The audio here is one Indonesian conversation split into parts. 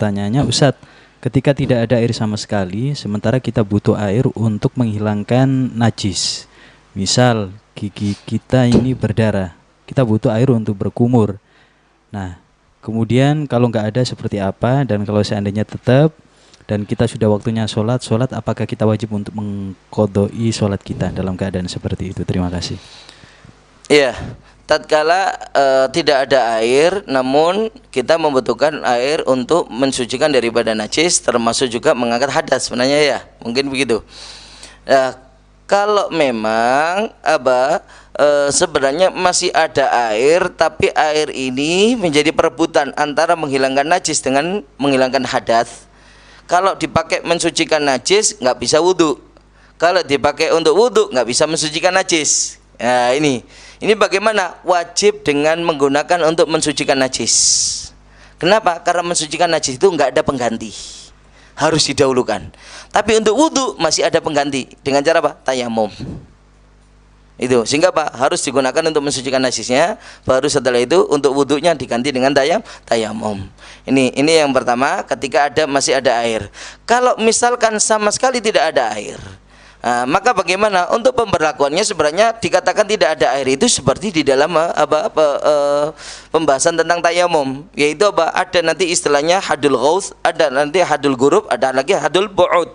pertanyaannya, Ustadz, ketika tidak ada air sama sekali, sementara kita butuh air untuk menghilangkan najis. Misal gigi kita ini berdarah, kita butuh air untuk berkumur. Nah, kemudian kalau nggak ada seperti apa, dan kalau seandainya tetap dan kita sudah waktunya sholat, apakah kita wajib untuk mengqodoi sholat kita dalam keadaan seperti itu? Terima kasih. Iya, tatkala tidak ada air, namun kita membutuhkan air untuk mensucikan daripada najis, termasuk juga mengangkat hadas sebenarnya ya, mungkin begitu. Nah, kalau memang sebenarnya masih ada air, tapi air ini menjadi perebutan antara menghilangkan najis dengan menghilangkan hadas. Kalau dipakai mensucikan najis nggak bisa wudhu, kalau dipakai untuk wudhu nggak bisa mensucikan najis. Nah, ini bagaimana? Wajib dengan menggunakan untuk mensucikan najis. Kenapa? Karena mensucikan najis itu nggak ada pengganti, harus didahulukan. Tapi untuk wudhu masih ada pengganti. Dengan cara apa? Tayamum. Itu sehingga apa? Harus digunakan untuk mensucikan najisnya. Baru setelah itu untuk wudhunya diganti dengan tayamum. Ini yang pertama. Ketika masih ada air. Kalau misalkan sama sekali tidak ada air, maka bagaimana untuk pemberlakuannya? Sebenarnya dikatakan tidak ada air itu seperti di dalam pembahasan tentang tayamum, yaitu ada nanti istilahnya hadul ghaus, ada nanti hadul gurub, ada lagi hadul bu'ud.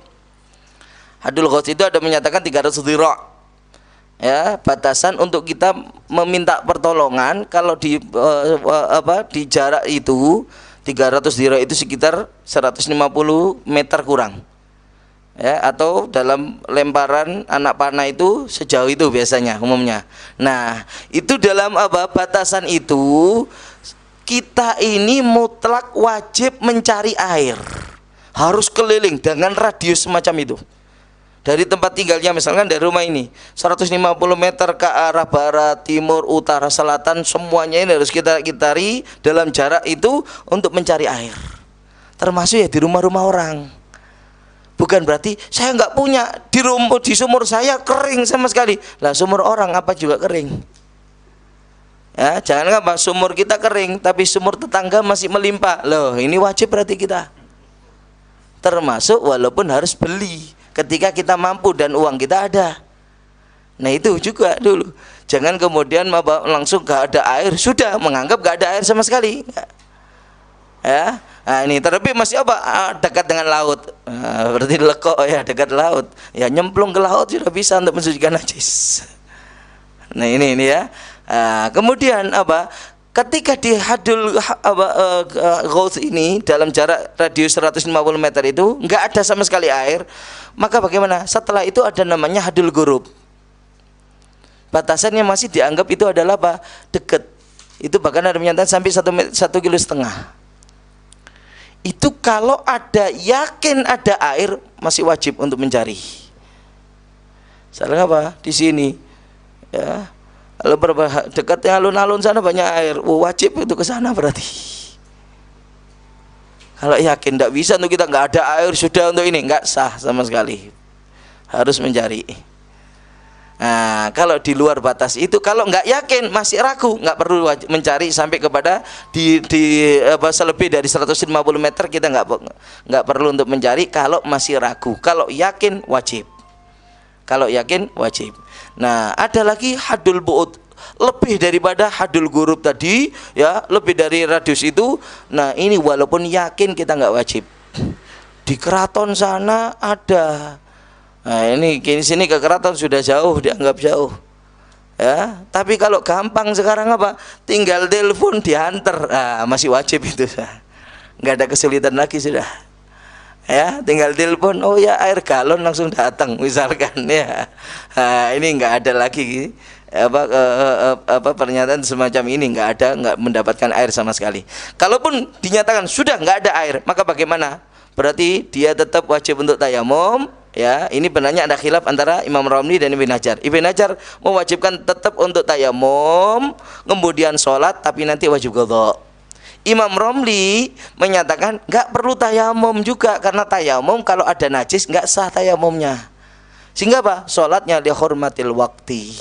Hadul ghaus itu ada menyatakan 300 dhira', ya, batasan untuk kita meminta pertolongan. Kalau di jarak itu 300 dhira' itu sekitar 150 meter kurang. Ya, atau dalam lemparan anak panah itu sejauh itu biasanya umumnya. Nah, itu dalam batasan itu kita ini mutlak wajib mencari air, harus keliling dengan radius semacam itu. Dari tempat tinggalnya, misalkan dari rumah ini 150 meter ke arah barat, timur, utara, selatan, semuanya ini harus kita kitari dalam jarak itu untuk mencari air. Termasuk ya di rumah-rumah orang. Bukan berarti saya nggak punya, di sumur saya kering sama sekali. Lah sumur orang apa juga kering. Ya, jangan apa sumur kita kering tapi sumur tetangga masih melimpah. Loh, ini wajib berarti kita. Termasuk walaupun harus beli ketika kita mampu dan uang kita ada. Nah, itu juga dulu. Jangan kemudian langsung nggak ada air, sudah menganggap nggak ada air sama sekali. Ya. Nah, ini terlebih masih dekat dengan laut. Berarti lekok ya, dekat laut. Ya, nyemplung ke laut sudah bisa untuk mensucikan najis. Nah, ini ya. Kemudian ketika di hadul ghaus ini dalam jarak radius 150 meter itu enggak ada sama sekali air, maka bagaimana? Setelah itu ada namanya hadul gurub. Batasannya masih dianggap itu adalah dekat. Itu bahkan ada menyatakan sampai 1,5 kilo. Itu kalau ada yakin ada air masih wajib untuk mencari. Salah di sini ya, kalau dekatnya alun-alun sana banyak air, wajib itu ke sana berarti. Kalau yakin tidak bisa untuk kita nggak ada air sudah untuk ini, nggak sah sama sekali, harus mencari. Nah, kalau di luar batas itu, kalau nggak yakin masih ragu, nggak perlu mencari sampai kepada selebih dari 150 meter kita nggak perlu untuk mencari. Kalau masih ragu, kalau yakin wajib. Kalau yakin wajib. Nah, ada lagi hadul bu'ud, lebih daripada hadul gurub tadi, ya, lebih dari radius itu. Nah, ini walaupun yakin kita nggak wajib. Di keraton sana ada. Nah, ini sini ke keraton sudah jauh, dianggap jauh. Ya, tapi kalau gampang sekarang tinggal telepon diantar, masih wajib itu. Nggak ada kesulitan lagi sudah. Ya, tinggal telepon, oh ya air galon langsung datang misalkan ya. Nah, ini nggak ada lagi pernyataan semacam ini, nggak mendapatkan air sama sekali. Kalaupun dinyatakan sudah nggak ada air, maka bagaimana? Berarti dia tetap wajib untuk tayamum. Ya, ini benarnya ada khilaf antara Imam Romli dan Ibn Hajar. Ibn Hajar mewajibkan tetap untuk tayamum, kemudian sholat, tapi nanti wajib qadha. Imam Romli menyatakan nggak perlu tayamum juga, karena tayamum kalau ada najis nggak sah tayamumnya. Sehingga sholatnya li hurmatil waqti.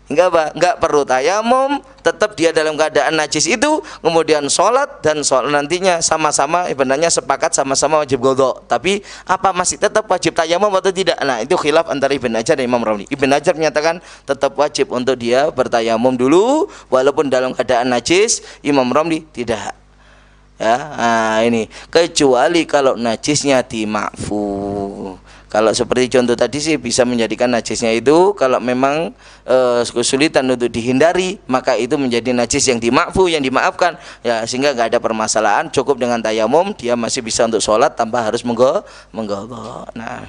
Enggak perlu tayamum, tetap dia dalam keadaan najis itu, kemudian sholat dan sholat nantinya sama-sama sebenarnya sepakat sama-sama wajib qadha. Tapi apa masih tetap wajib tayamum atau tidak? Nah, itu khilaf antara Ibn Hajar dan Imam Romli. Ibn Hajar menyatakan tetap wajib untuk dia bertayamum dulu walaupun dalam keadaan najis. Imam Romli tidak. Ya, nah ini kecuali kalau najisnya dima'fu. Kalau seperti contoh tadi sih bisa menjadikan najisnya itu kalau memang kesulitan untuk dihindari, maka itu menjadi najis yang dima'fu, yang dimaafkan ya, sehingga nggak ada permasalahan, cukup dengan tayamum dia masih bisa untuk sholat tanpa harus mengqadha. Nah.